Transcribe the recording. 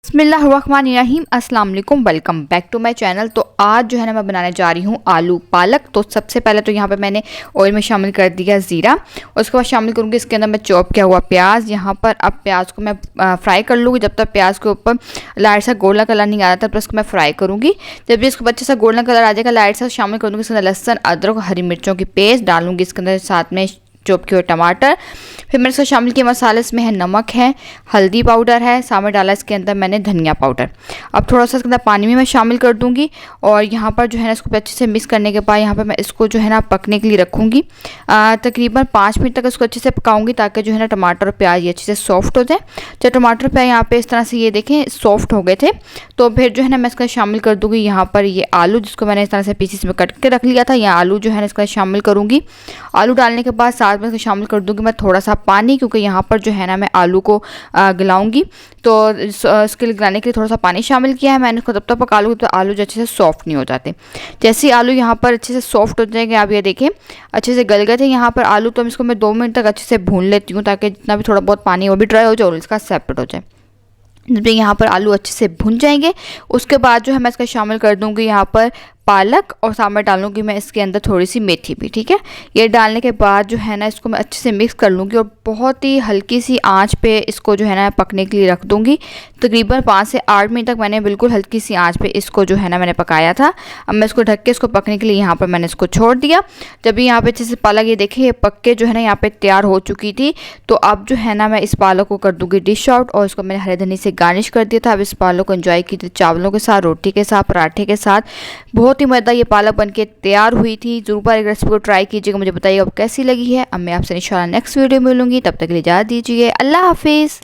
बिस्मिल्लाहिर्रहमानिर्रहीम अस्सलाम वालेकुम, welcome back to my channel. तो आज जो है ना मैं बनाने जा रही हूँ आलू पालक। तो सबसे पहले तो यहाँ पे मैंने ऑयल में शामिल कर दिया ज़ीरा, उसके बाद शामिल करूँगी इसके अंदर मैं चॉप किया हुआ प्याज। यहाँ पर अब प्याज को मैं फ्राई कर लूँगी जब तक प्याज के ऊपर लाइट सा गोल्डन कलर नहीं आ रहा तब तक इसको मैं फ्राई करूँगी। जब भी इसको अच्छे से गोल्डन कलर आ जाएगा लाइट सा शामिल कर दूँगी इसके अंदर लहसुन, अदरक, हरी मिर्चों की पेस्ट डालूँगी इसके अंदर, साथ में चॉप किए हुए टमाटर। फिर मैंने इसको शामिल किया मसाले, इसमें है नमक है, हल्दी पाउडर है, सामने डाला इसके अंदर मैंने धनिया पाउडर। अब थोड़ा सा इसके अंदर पानी भी मैं शामिल कर दूंगी और यहाँ पर जो है ना इसको अच्छे से मिक्स करने के बाद यहाँ पर मैं इसको जो है ना पकने के लिए रखूँगी। तकरीबन 5 मिनट तक इसको अच्छे से पकाऊंगी ताकि जो है ना टमाटर और प्याज ये अच्छे से सॉफ्ट हो जाए। जब टमाटर प्याज यहाँ पे इस तरह से ये देखें सॉफ्ट हो गए थे तो फिर जो है ना मैं इसका शामिल कर दूँगी यहाँ पर ये आलू जिसको मैंने इस तरह से पीसेस में कट के रख लिया था। यह आलू जो है ना इसका शामिल करूँगी। आलू डालने के बाद साथ में इसको शामिल कर दूँगी मैं थोड़ा सा पानी, क्योंकि यहाँ पर जो है ना मैं आलू को गलाऊंगी तो इसके लिए गलाने के लिए थोड़ा सा पानी शामिल किया है मैंने। इसको तब तक पका लूँगी तो आलू जो अच्छे से सॉफ्ट नहीं हो जाते। जैसे ही आलू यहाँ पर अच्छे से सॉफ्ट हो जाएंगे, आप ये देखें अच्छे से गल गए थे यहाँ पर आलू, तो इसको मैं 2 मिनट तक अच्छे से भून लेती हूँ ताकि जितना भी थोड़ा बहुत पानी है वो भी ड्राई हो जाए और इसका सेपरेट हो जाए। जब यहाँ पर आलू अच्छे से भुन जाएंगे उसके बाद जो है मैं इसका शामिल कर दूँगी यहाँ पर पालक और सामने डालूंगी मैं इसके अंदर थोड़ी सी मेथी भी। ठीक है, ये डालने के बाद जो है ना इसको मैं अच्छे से मिक्स कर लूँगी और बहुत ही हल्की सी आंच पे इसको जो है ना पकने के लिए रख दूँगी। तकरीबन 5 से 8 मिनट तक मैंने बिल्कुल हल्की सी आंच पे इसको जो है ना मैंने पकाया था। अब मैं इसको ढक के इसको पकने के लिए यहाँ पर मैंने इसको छोड़ दिया। जब भी यहाँ पे अच्छे से पालक ये देखिए ये पक के जो है ना यहाँ पे तैयार हो चुकी थी, तो अब जो है ना मैं इस पालक को कर दूँगी डिश आउट और इसको मैंने हरे धनिया से गार्निश कर दिया था। अब इस पालक को एंजॉय कीजिए चावलों के साथ, रोटी के साथ, पराठे के साथ। बहुत ही मज़ेदार ये पालक बनके तैयार हुई थी। ज़रूर पर एक रेसिपी को ट्राई कीजिएगा, मुझे बताइएगा अब कैसी लगी है। अब मैं आपसे इंशाल्लाह नेक्स्ट वीडियो में मिलूंगी, तब तक के लिए इजाज़त दीजिए। अल्लाह हाफिज़।